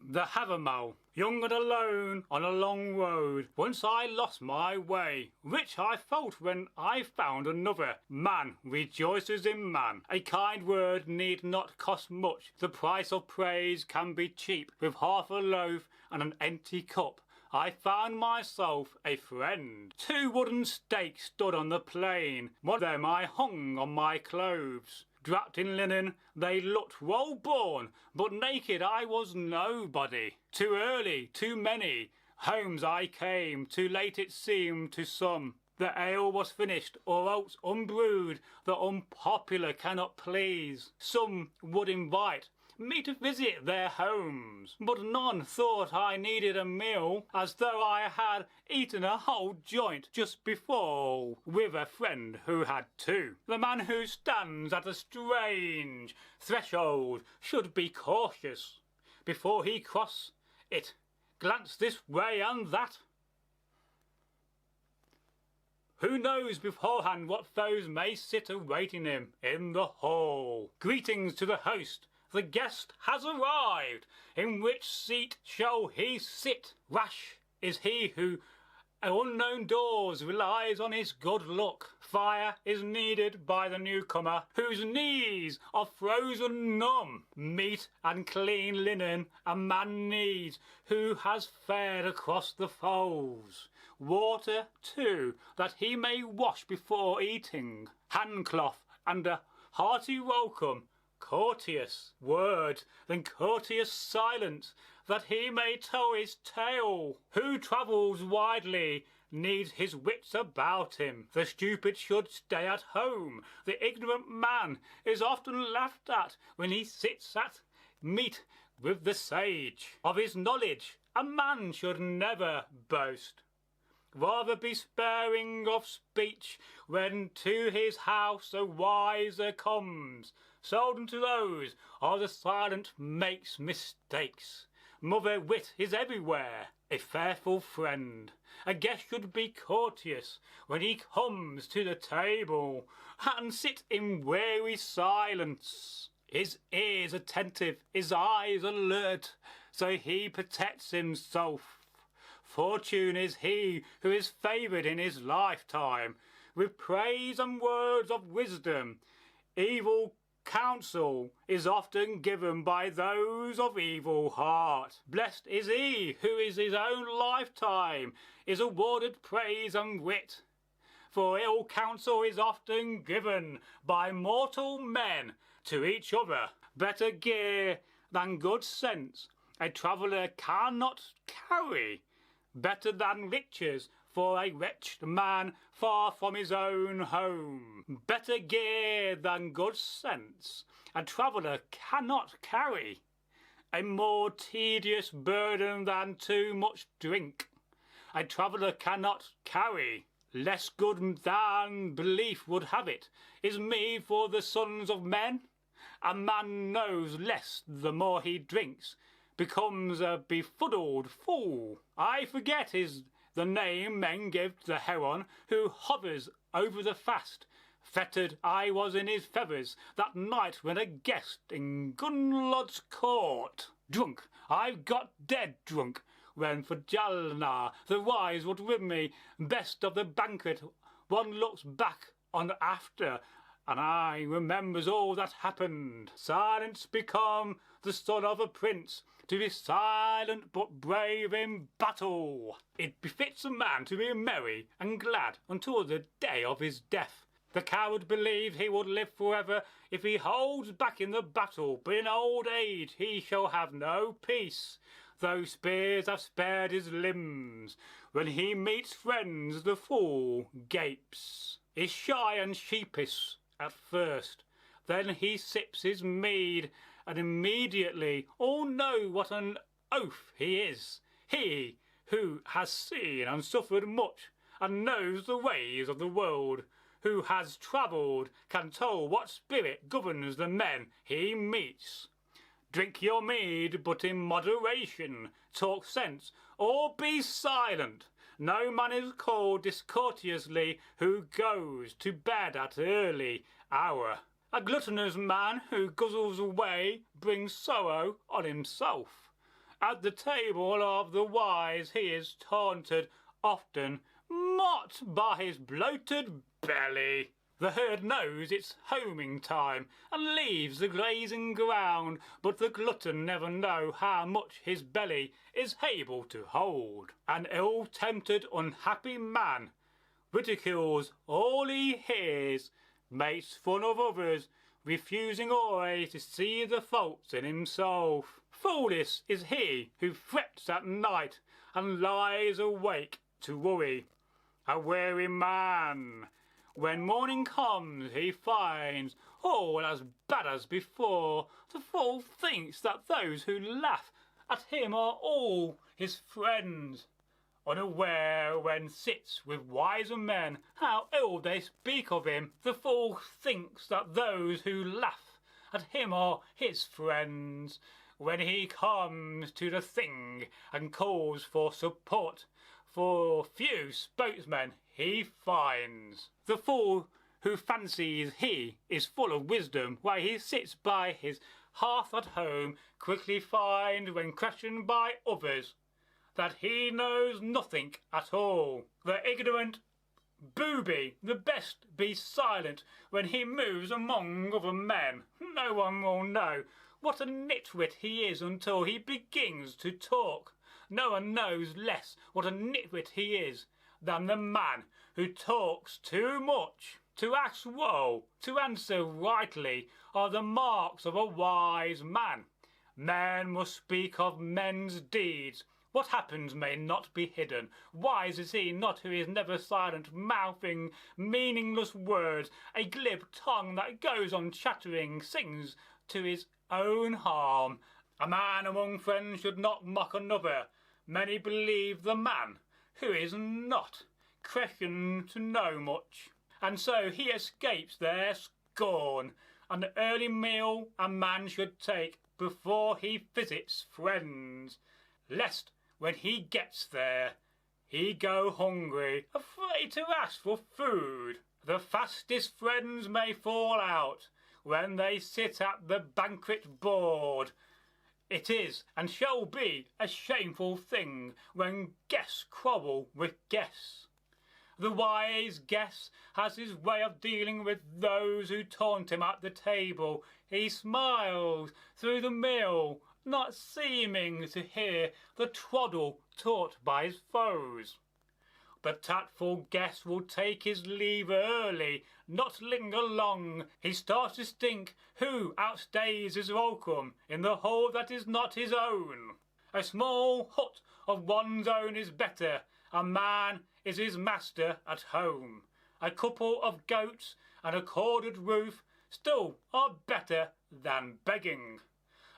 the Havamal, young and alone on a long road. Once I lost my way, which I felt when I found another. Man rejoices in man. A kind word need not cost much. The price of praise can be cheap. With half a loaf and an empty cup, I found myself a friend. 2 wooden stakes stood on the plain. One of them I hung on my clothes. Wrapped in linen, they looked well born, but naked I was nobody. Too early, too many homes I came, too late it seemed to some. The ale was finished, or else unbrewed, the unpopular cannot please. Some would invite me to visit their homes, but none thought I needed a meal, as though I had eaten a whole joint just before with a friend who had 2. The man who stands at a strange threshold should be cautious before he cross it. Glance this way and that. Who knows beforehand what foes may sit awaiting him in the hall? Greetings to the host. The guest has arrived. In which seat shall he sit? Rash is he who at unknown doors relies on his good luck. Fire is needed by the newcomer, whose knees are frozen numb. Meat and clean linen a man needs, who has fared across the foes. Water, too, that he may wash before eating. Handcloth and a hearty welcome. Courteous words, then courteous silence, that he may tell his tale. Who travels widely needs his wits about him. The stupid should stay at home. The ignorant man is often laughed at when he sits at meat with the sage. Of his knowledge a man should never boast. Rather be sparing of speech when to his house a wiser comes. Seldom to those are the silent makes mistakes. Mother wit is everywhere a faithful friend. A guest should be courteous when he comes to the table, and sit in weary silence. His ears attentive, his eyes alert, so he protects himself. Fortune is he who is favoured in his lifetime with praise and words of wisdom. Evil counsel is often given by those of evil heart. Blessed is he who in his own lifetime is awarded praise and wit. For ill counsel is often given by mortal men to each other. Better gear than good sense a traveller cannot carry. Better than riches for a wretched man far from his own home. Better gear than good sense a traveller cannot carry. A more tedious burden than too much drink a traveller cannot carry. Less good than belief would have it is mead for the sons of men. A man knows less the more he drinks, becomes a befuddled fool. I forget is the name men give to the heron who hovers over the fast. Fettered I was in his feathers that night when a guest in Gunnlod's court. Drunk, I've got dead drunk, when for Jalnar the wise would with me. Best of the banquet one looks back on after, and I remembers all that happened. Silence become the son of a prince, to be silent but brave in battle. It befits a man to be merry and glad until the day of his death. The coward believed he would live forever if he holds back in the battle, but in old age he shall have no peace, though spears have spared his limbs. When he meets friends the fool gapes, is shy and sheepish at first, then he sips his mead, and immediately all know what an oaf he is. He who has seen and suffered much, and knows the ways of the world, who has travelled, can tell what spirit governs the men he meets. Drink your mead, but in moderation. Talk sense, or be silent. No man is called discourteously who goes to bed at early hour. A gluttonous man who guzzles away brings sorrow on himself. At the table of the wise he is taunted, often mocked by his bloated belly. The herd knows it's homing time and leaves the grazing ground, but the glutton never know how much his belly is able to hold. An ill-tempted, unhappy man ridicules all he hears, makes fun of others, refusing always to see the faults in himself. Foolish is he who frets at night and lies awake to worry. A weary man, when morning comes, he finds all as bad as before. The fool thinks that those who laugh at him are all his friends, unaware when sits with wiser men how ill they speak of him. The fool thinks that those who laugh at him are his friends, when he comes to the thing and calls for support. For few spokesmen he finds. The fool who fancies he is full of wisdom while he sits by his hearth at home, quickly finds when questioned by others that he knows nothing at all. The ignorant booby, the best be silent when he moves among other men. No one will know what a nitwit he is until he begins to talk. No one knows less what a nitwit he is than the man who talks too much. To ask well, to answer rightly, are the marks of a wise man. Men must speak of men's deeds. What happens may not be hidden. Wise is he not who is never silent, mouthing meaningless words. A glib tongue that goes on chattering sings to his own harm. A man among friends should not mock another. Many believe the man who is not questioned to know much, and so he escapes their scorn. An early meal a man should take before he visits friends, lest when he gets there he go hungry, afraid to ask for food. The fastest friends may fall out when they sit at the banquet board. It is and shall be a shameful thing when guests quarrel with guests. The wise guest has his way of dealing with those who taunt him at the table. He smiles through the meal, not seeming to hear the twaddle taught by his foes. The tactful guest will take his leave early, not linger long. He starts to stink who outstays his welcome in the hall that is not his own. A small hut of one's own is better. A man is his master at home. A couple of goats and a corded roof still are better than begging.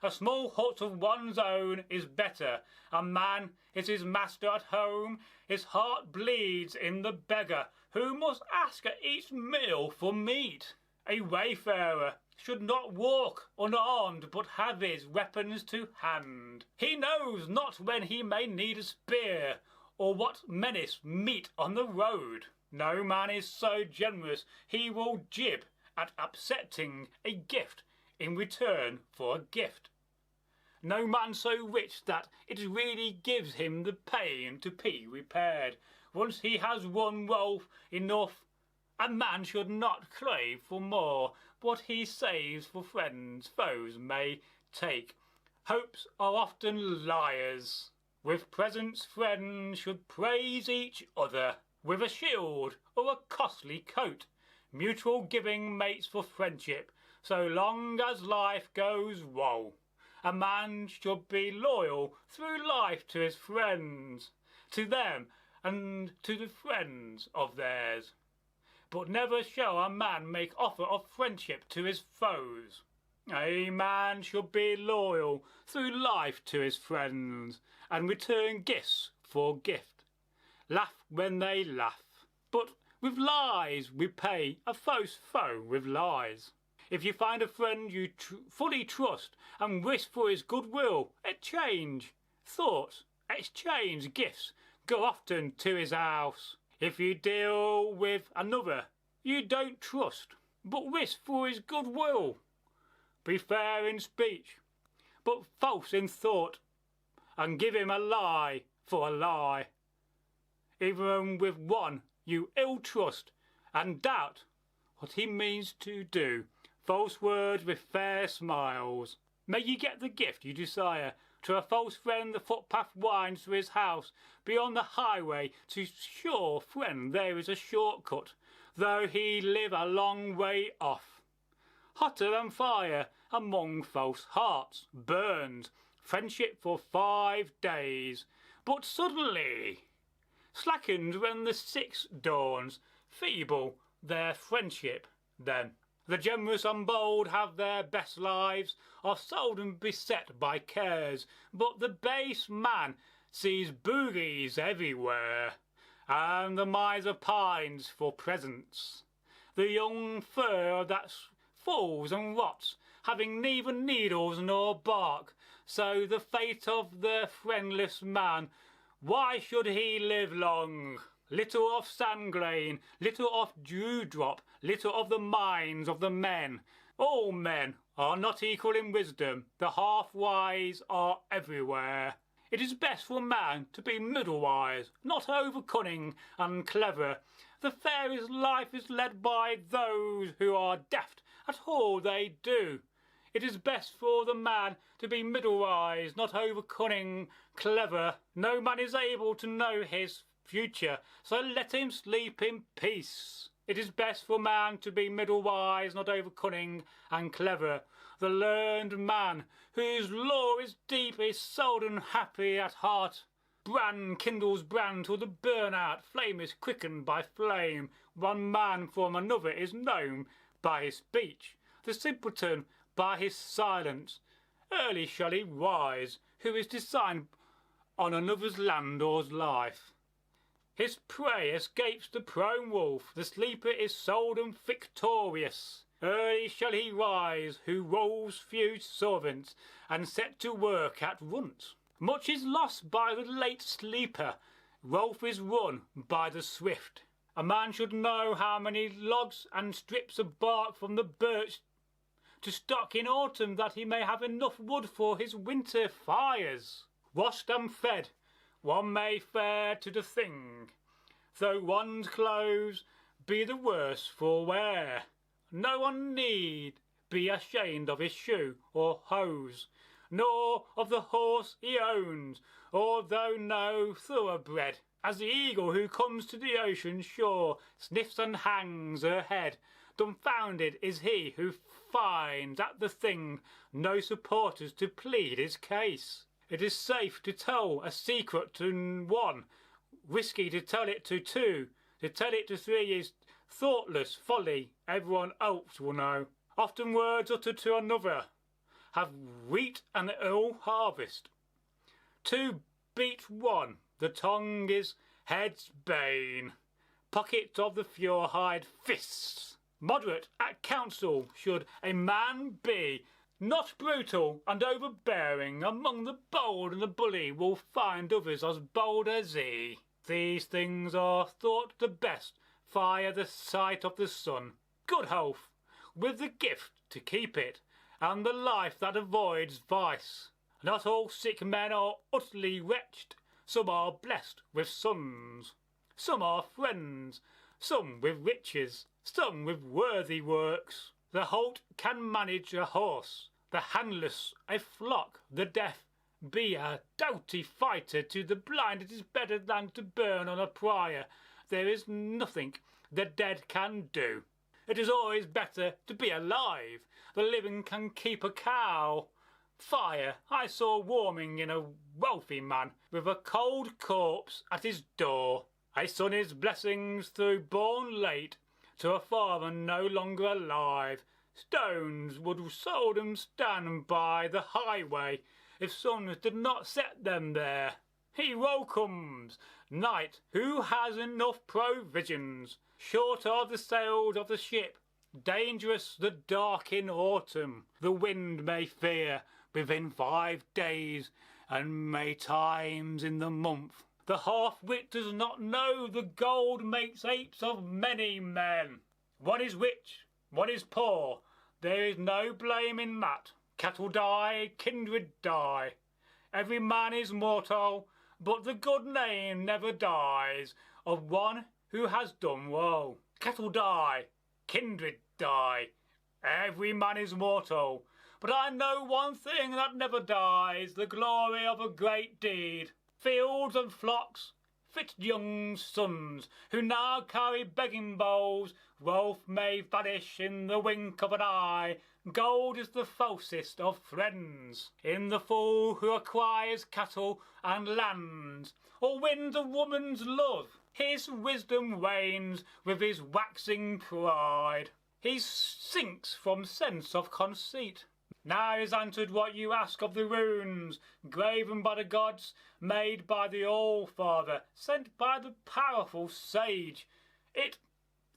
A small hut of one's own is better. A man is his master at home. His heart bleeds in the beggar who must ask at each meal for meat. A wayfarer should not walk unarmed, but have his weapons to hand. He knows not when he may need a spear, or what menace meet on the road. No man is so generous he will jib at accepting a gift in return for a gift. No man so rich that it really gives him the pain to be repaired. Once he has won wealth enough, a man should not crave for more. What he saves for friends, foes may take. Hopes are often liars. With presents friends should praise each other, with a shield or a costly coat. Mutual giving mates for friendship, so long as life goes woe. A man should be loyal through life to his friends, to them and to the friends of theirs. But never shall a man make offer of friendship to his foes. A man should be loyal through life to his friends, and return gifts for gift. Laugh when they laugh, but with lies repay a foe's foe with lies. If you find a friend you fully trust and wish for his goodwill, exchange thoughts, exchange gifts, go often to his house. If you deal with another you don't trust, but wish for his goodwill, be fair in speech, but false in thought. and give him a lie for a lie. Even with one you ill trust and doubt what he means to do, false words with fair smiles. May you get the gift you desire. To a false friend the footpath winds to his house. Beyond the highway to sure friend there is a shortcut, though he live a long way off. Hotter than fire among false hearts burns friendship for 5 days, but suddenly slackened when the 6th dawns, feeble their friendship then. The generous and bold have their best lives, are seldom beset by cares, but the base man sees boogies everywhere, and the miser pines for presents. The young fir that falls and rots, having neither needles nor bark, so the fate of the friendless man, why should he live long? Little of sandgrain, little of dewdrop, little of the minds of the men. All men are not equal in wisdom, the half-wise are everywhere. It is best for a man to be middle-wise, not over-cunning and clever. The fairest life is led by those who are deft at all they do. It is best for the man to be middle-wise, not over-cunning, clever. No man is able to know his future, so let him sleep in peace. It is best for man to be middle-wise, not over-cunning and clever. The learned man, whose lore is deep, is seldom happy at heart. Brand kindles brand till the burn-out, flame is quickened by flame. One man from another is known by his speech, the simpleton by his silence. Early shall he rise, who is designed on another's land or life. His prey escapes the prone wolf, the sleeper is seldom victorious. Early shall he rise, who rolls few servants, and set to work at once. Much is lost by the late sleeper, wealth is won by the swift. A man should know how many logs and strips of bark from the birch to stock in autumn, that he may have enough wood for his winter fires. Washed and fed, one may fare to the thing, though one's clothes be the worse for wear. No one need be ashamed of his shoe or hose, nor of the horse he owns, although no thoroughbred. As the eagle who comes to the ocean shore sniffs and hangs her head, dumbfounded is he who finds at the thing no supporters to plead his case. It is safe to tell a secret to one, risky to tell it to two. To tell it to three is thoughtless folly, everyone else will know. Often words uttered to another have wheat and ill harvest. Two beat one, the tongue is head's bane, pocket of the fure-hide fists. Moderate at counsel should a man be, not brutal and overbearing. Among the bold and the bully will find others as bold as he. These things are thought the best, fire the sight of the sun, good health, with the gift to keep it, and the life that avoids vice. Not all sick men are utterly wretched, some are blessed with sons, some are friends, some with riches, some with worthy works. The halt can manage a horse, the handless a flock, the deaf be a doughty fighter. To the blind it is better than to burn on a pyre. There is nothing the dead can do. It is always better to be alive. The living can keep a cow. Fire I saw warming in a wealthy man, with a cold corpse at his door. A son his blessings through born late, to a farmer no longer alive. Stones would seldom stand by the highway if suns did not set them there. He welcomes night who has enough provisions. Short are the sails of the ship, dangerous the dark in autumn. The wind may fear within 5 days, and may times in the month. The half-wit does not know the gold makes apes of many men. One is rich, one is poor, there is no blame in that. Cattle die, kindred die. every man is mortal, but the good name never dies of one who has done woe. Cattle die, kindred die, every man is mortal, but I know one thing that never dies, the glory of a great deed. Fields and flocks, fit young sons, who now carry begging bowls, wealth may vanish in the wink of an eye. Gold is the falsest of friends in the fool who acquires cattle and lands, or wins a woman's love. His wisdom wanes with his waxing pride. He sinks from sense of conceit. Now is answered what you ask of the runes, graven by the gods, made by the All-Father, sent by the powerful sage. It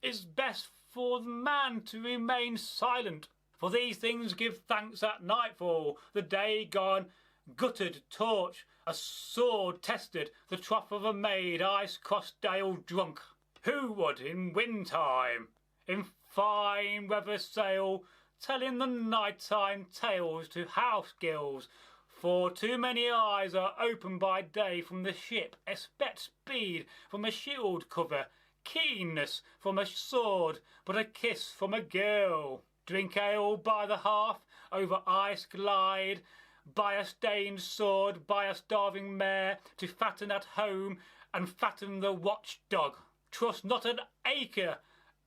is best for the man to remain silent. For these things give thanks at nightfall, the day gone, guttered torch, a sword tested, the trough of a maid, ice-crossed dale drunk. Who would in wind-time, in fine weather sail, telling the night-time tales to house gills? For too many eyes are opened by day from the ship, expect speed from a shield cover, keenness from a sword, but a kiss from a girl. Drink ale by the hearth, over ice glide, by a stained sword, by a starving mare, to fatten at home and fatten the watchdog. Trust not an acre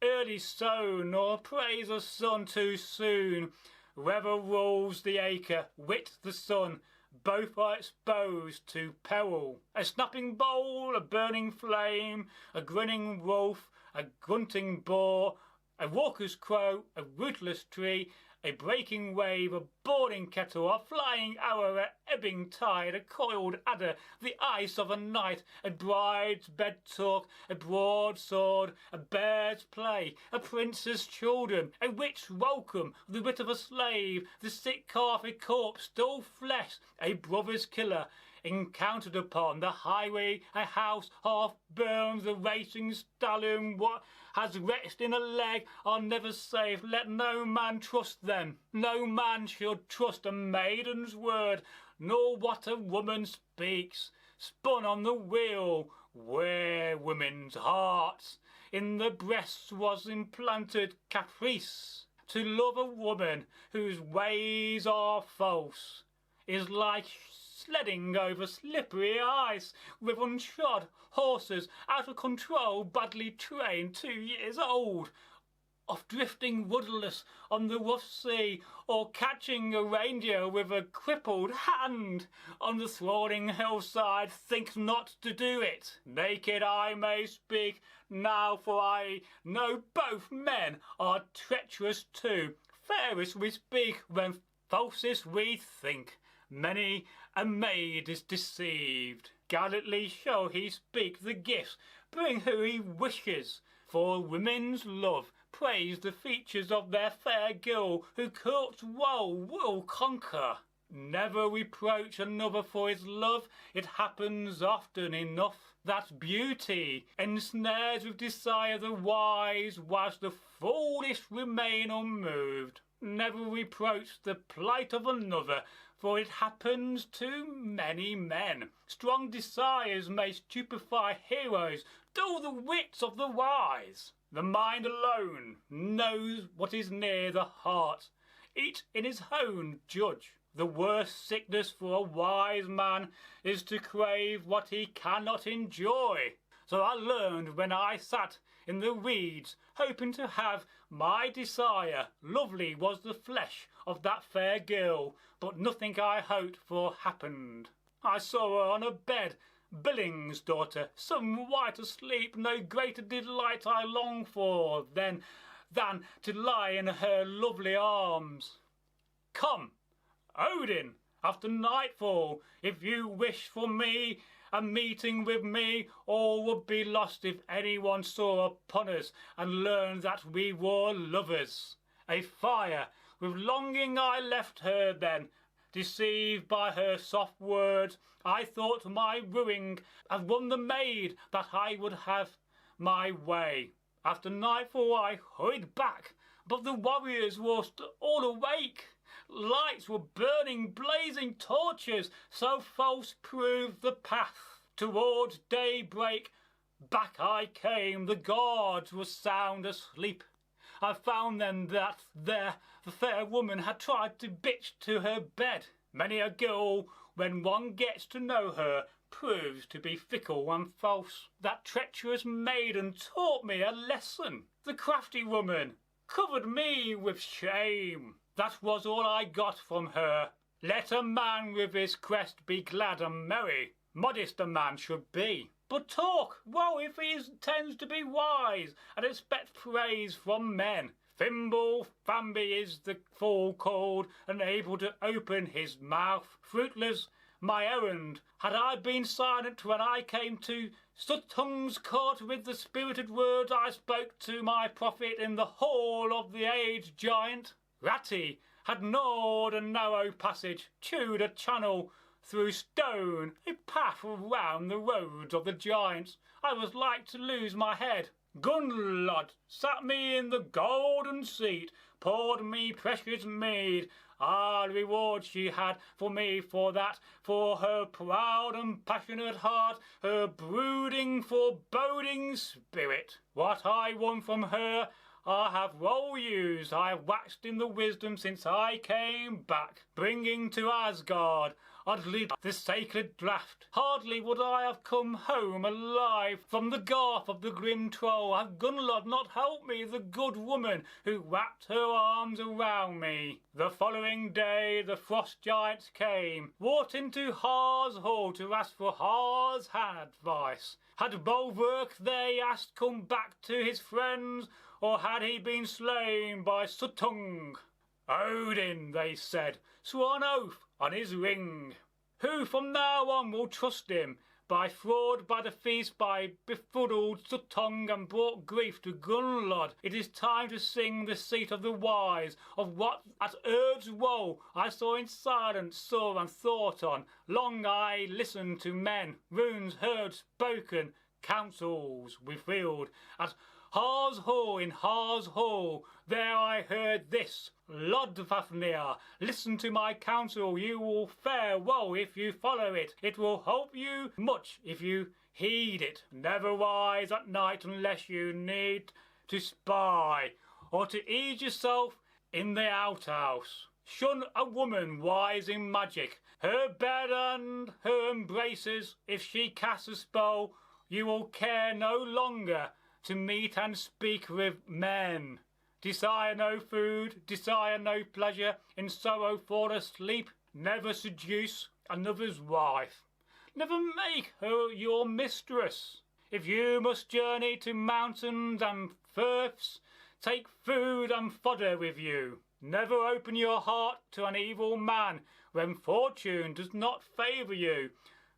early sown, nor praise a son too soon. Wherever rules the acre, wit the sun, both are exposed to peril. A snapping bowl, a burning flame, a grinning wolf, a grunting boar, a raucous crow, a rootless tree, a breaking wave, a boiling kettle, a flying arrow, a ebbing tide, a coiled adder, the ice of a night, a bride's bed talk, a broadsword, a bear's play, a prince's children, a witch welcome, the wit of a slave, the sick calf, a corpse, still flesh, a brother's killer, encountered upon the highway, a house half burns, the racing stallion, what has wretched in a leg are never safe. Let no man trust them. No man should trust a maiden's word, nor what a woman speaks. Spun on the wheel, where women's hearts in the breasts was implanted caprice. To love a woman whose ways are false is like sledding over slippery ice with unshod horses, out of control, badly trained, 2 years old, of drifting rudderless on the rough sea, or catching a reindeer with a crippled hand on the swirling hillside. Think not to do it. Naked I may speak now, for I know both men are treacherous too. Fairest we speak when falsest we think. Many a maid is deceived. Gallantly shall he speak the gifts, bring who he wishes. For women's love praise the features of their fair girl, who courts woe will conquer. Never reproach another for his love, it happens often enough that beauty ensnares with desire the wise, whilst the foolish remain unmoved. Never reproach the plight of another, for it happens to many men. Strong desires may stupefy heroes, dull the wits of the wise. The mind alone knows what is near the heart, each in his own judge. The worst sickness for a wise man is to crave what he cannot enjoy. So I learned when I sat in the reeds, hoping to have my desire. Lovely was the flesh of that fair girl, but nothing I hoped for happened. I saw her on a bed, Billing's daughter, some white asleep. No greater delight I long for than to lie in her lovely arms. Come, Odin, after nightfall, if you wish for me, a meeting with me, all would be lost if anyone saw upon us and learned that we were lovers. A fire with longing I left her then, deceived by her soft words. I thought my wooing had won the maid, that I would have my way. After nightfall I hurried back, but the warriors were all awake. lights were burning, blazing torches, so false proved the path. Towards daybreak back I came, the gods were sound asleep. I found then that there the fair woman had tried to bitch to her bed. Many a girl, when one gets to know her, proves to be fickle and false. That treacherous maiden taught me a lesson. The crafty woman covered me with shame. That was all I got from her. Let a man with his crest be glad and merry. Modest a man should be. But talk, woe if he intends to be wise and expect praise from men. Thimble Famby is the fool called, and able to open his mouth. Fruitless my errand, had I been silent when I came to Suttung's court with the spirited words I spoke to my prophet in the hall of the aged giant. Ratty had gnawed a narrow passage, chewed a channel through stone, a path around the roads of the giants. I was like to lose my head. Gunlod sat me in the golden seat, poured me precious mead. Ah, the reward she had for me for that, for her proud and passionate heart, her brooding, foreboding spirit. What I won from her I have well used. I have waxed in the wisdom since I came back, bringing to Asgard oddly the sacred draught. Hardly would I have come home alive from the garth of the grim troll, had Gunlod not helped me, the good woman who wrapped her arms around me. The following day the frost giants came, walked into Har's hall to ask for Har's advice. Had Bulwark, they asked, come back to his friends, or had he been slain by Suttung? Odin, they said, swore an oath on his ring. Who from now on will trust him? By fraud, by the feast, by befuddled Suttung, and brought grief to Gunlod. It is time to sing the seat of the wise, of what at Urd's woe I saw in silence, saw and thought on. Long I listened to men, runes heard spoken, counsels revealed. At Har's hall, in Har's hall, there I heard this. Lodfafnir, listen to my counsel, you will fare well if you follow it. It will help you much if you heed it. Never rise at night unless you need to spy, or to ease yourself in the outhouse. Shun a woman wise in magic, her bed and her embraces. If she casts a spell, you will care no longer to meet and speak with men. Desire no food, desire no pleasure, in sorrow fall asleep. Never seduce another's wife, never make her your mistress. If you must journey to mountains and firths, take food and fodder with you. Never open your heart to an evil man when fortune does not favour you.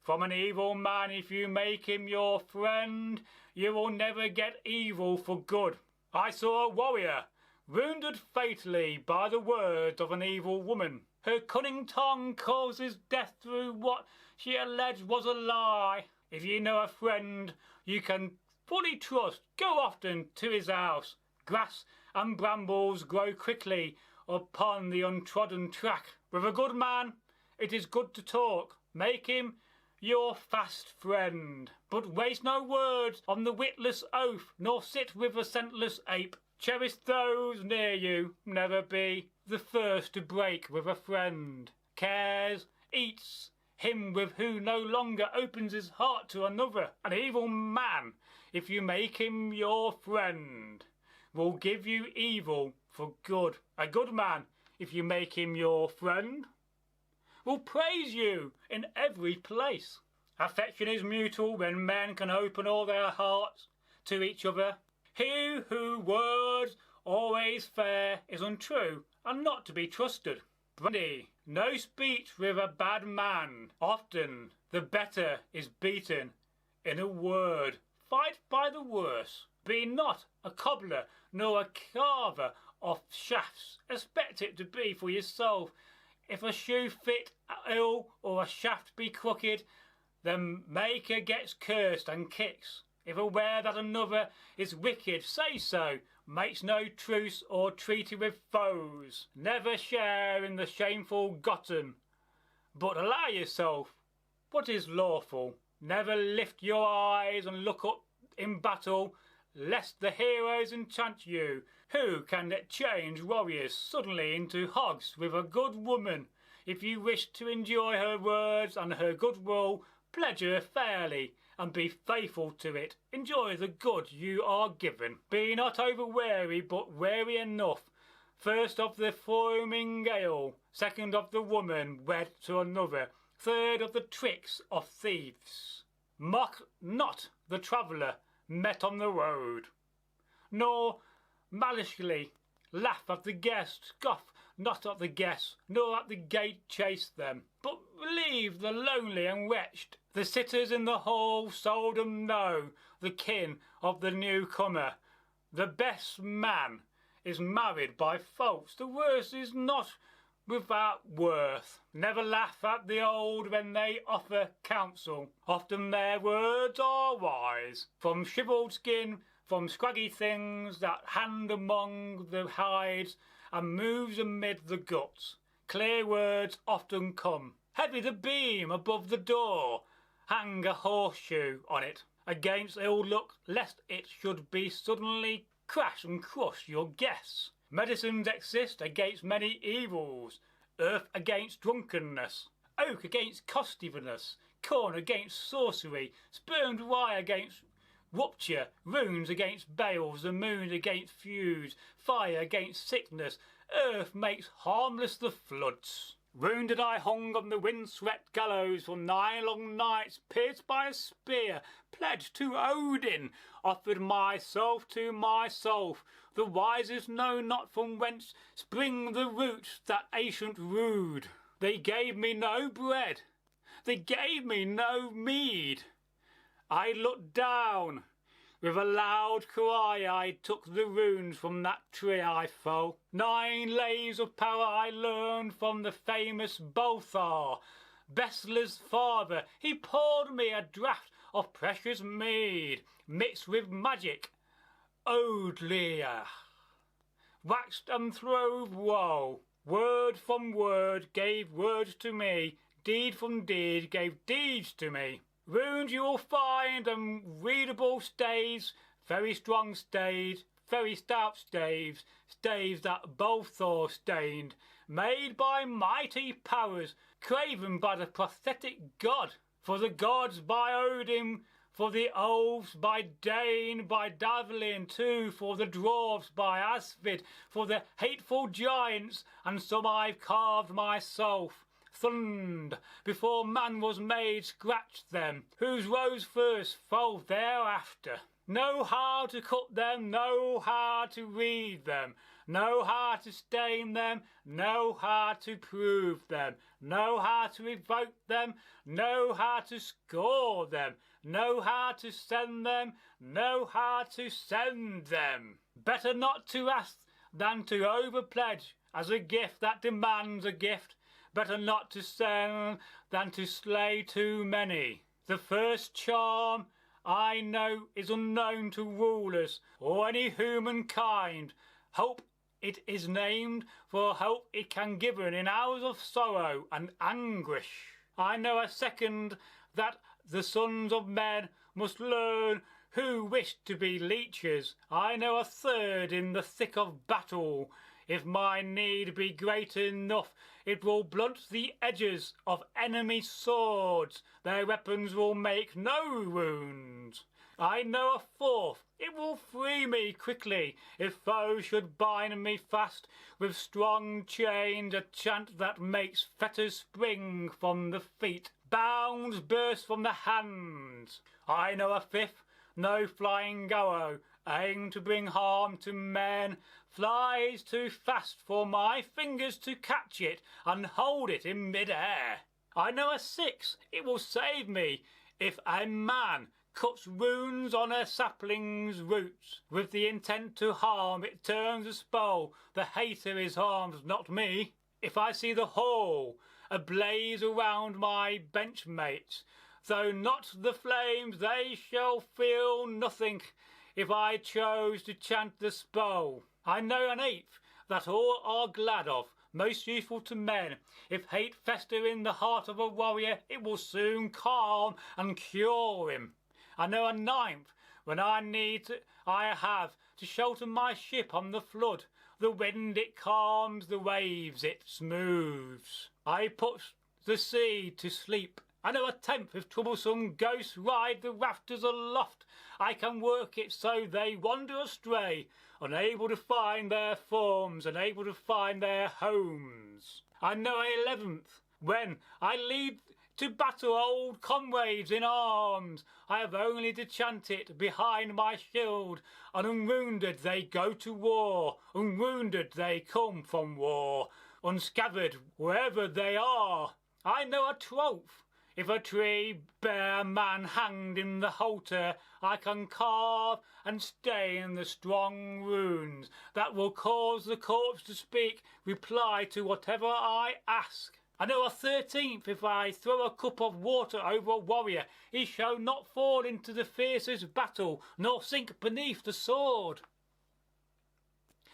From an evil man, if you make him your friend, you will never get evil for good. I saw a warrior wounded fatally by the words of an evil woman. Her cunning tongue causes death through what she alleged was a lie. If you know a friend you can fully trust, go often to his house. Grass and brambles grow quickly upon the untrodden track. With a good man it is good to talk. Make him your fast friend. But waste no words on the witless oath, nor sit with a scentless ape. Cherish those near you, never be the first to break with a friend. Cares eats him with who no longer opens his heart to another. An evil man, if you make him your friend, will give you evil for good. A good man, if you make him your friend, will praise you in every place. Affection is mutual when men can open all their hearts to each other. He who words always fair is untrue and not to be trusted. Brandy, no speech with a bad man. Often the better is beaten in a word. Fight by the worse. Be not a cobbler nor a carver of shafts. Expect it to be for yourself. If a shoe fit ill or a shaft be crooked, the maker gets cursed and kicks. If aware that another is wicked, say so, makes no truce or treaty with foes, never share in the shameful Gotham, but allow yourself what is lawful. Never lift your eyes and look up in battle, lest the heroes enchant you. Who can change warriors suddenly into hogs with a good woman? If you wish to enjoy her words and her goodwill, pledge her fairly, and be faithful to it. Enjoy the good you are given. Be not over weary, but wary enough. First of the foaming gale, second of the woman wed to another, third of the tricks of thieves. Mock not the traveller met on the road, nor maliciously laugh at the guest, scoff not at the guests, nor at the gate chase them, but relieve the lonely and wretched. The sitters in the hall seldom know the kin of the newcomer. The best man is married by folks, the worst is not without worth. Never laugh at the old when they offer counsel, often their words are wise. From shrivelled skin, from scraggy things that hand among the hides and moves amid the guts, clear words often come. Heavy the beam above the door, hang a horseshoe on it, against ill luck, lest it should be suddenly crash and crush your guests. Medicines exist against many evils, earth against drunkenness, oak against costiveness, corn against sorcery, spurned rye against rupture, runes against bales, the moon against feuds, fire against sickness, earth makes harmless the floods. Wounded I hung on the wind-swept gallows for 9 long nights, pierced by a spear, pledged to Odin, offered myself to myself. The wisest know not from whence spring the roots that ancient rude. They gave me no bread, they gave me no mead. I looked down, with a loud cry I took the runes from that tree I fell. 9 lays of power I learned from the famous Bothar, Bestler's father. He poured me a draught of precious mead, mixed with magic, Odlia, waxed and throve woe. Word from word gave words to me, deed from deed gave deeds to me. Runes you will find and readable staves, very strong staves, very stout staves, staves that Bothar stained, made by mighty powers, craven by the prophetic god. For the gods by Odin, for the elves by Dane, by Davelin too, for the dwarfs by Asvid, for the hateful giants, and some I've carved myself. Thund, before man was made, scratched them, whose rose first fell thereafter. Know how to cut them, know how to read them, know how to stain them, know how to prove them, know how to revoke them, know how to score them, know how to send them, know how to send them. Better not to ask than to overpledge as a gift that demands a gift. Better not to send than to slay too many. The first charm I know is unknown to rulers or any humankind. Hope it is named, for hope it can given in hours of sorrow and anguish. I know a second that the sons of men must learn who wish to be leeches. I know a third in the thick of battle. If my need be great enough, it will blunt the edges of enemy swords. Their weapons will make no wounds. I know a fourth, it will free me quickly. If foes should bind me fast with strong chains, a chant that makes fetters spring from the feet, bounds burst from the hands. I know a fifth, no flying arrow, aimed to bring harm to men, flies too fast for my fingers to catch it and hold it in mid-air. I know a sixth, it will save me if a man cuts wounds on a sapling's roots. With the intent to harm, it turns a spell. The hater is harmed, not me. If I see the hall ablaze around my benchmates, though not the flames, they shall feel nothing. if I chose to chant the spell. I know an eighth that all are glad of, most useful to men. If hate fester in the heart of a warrior, it will soon calm and cure him. I know a ninth when I have to shelter my ship on the flood. The wind it calms, the waves it smooths. I put the sea to sleep. I know a tenth if troublesome ghosts ride the rafters aloft. I can work it so they wander astray, unable to find their forms, unable to find their homes. I know an 11th when I lead to battle old comrades in arms. I have only to chant it behind my shield, and unwounded they go to war, unwounded they come from war, unscabbarded wherever they are. I know a 12th. If a tree bear a man hanged in the halter, I can carve and stain the strong runes that will cause the corpse to speak, reply to whatever I ask. I know a 13th, if I throw a cup of water over a warrior, he shall not fall into the fiercest battle, nor sink beneath the sword.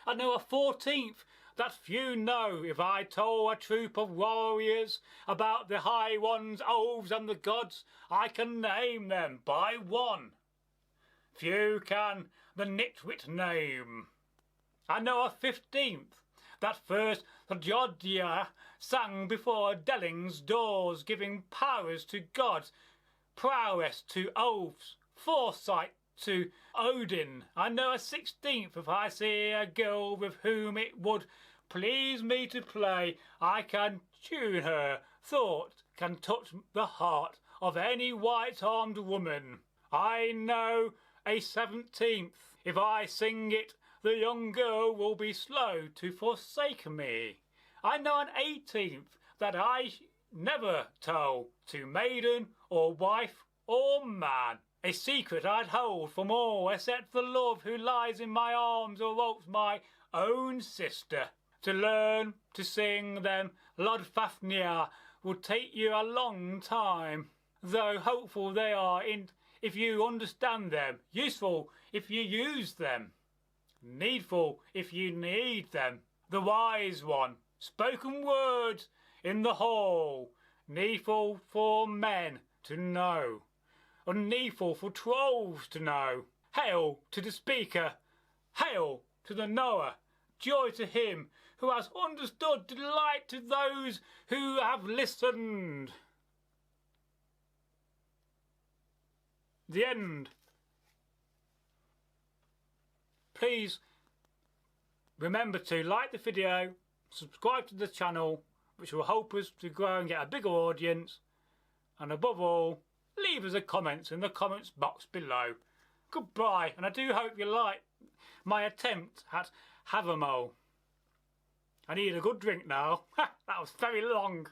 I know a 14th, that few know, if I told a troop of warriors about the high ones, elves and the gods, I can name them by one. Few can the nitwit name. I know a 15th, that first the Jodya sang before Delling's doors, giving powers to gods, prowess to elves, foresight to Odin. I know a 16th, if I see a girl with whom it would please me to play, I can tune her thought, can touch the heart of any white-armed woman. I know a 17th, if I sing it, the young girl will be slow to forsake me. I know an 18th, that I never tell to maiden or wife or man. A secret I'd hold from all except the love who lies in my arms or else my own sister. To learn to sing them, Lodfafnir, will take you a long time, though hopeful they are if you understand them, useful if you use them, needful if you need them. The wise one, spoken words in the hall, needful for men to know, unneedful for trolls to know. Hail to the speaker, hail to the knower, joy to him who has understood, delight to those who have listened. The end. Please remember to like the video, subscribe to the channel, which will help us to grow and get a bigger audience, and above all, leave us a comment in the comments box below. Goodbye, and I do hope you like my attempt at Havamal. I need a good drink now. That was very long.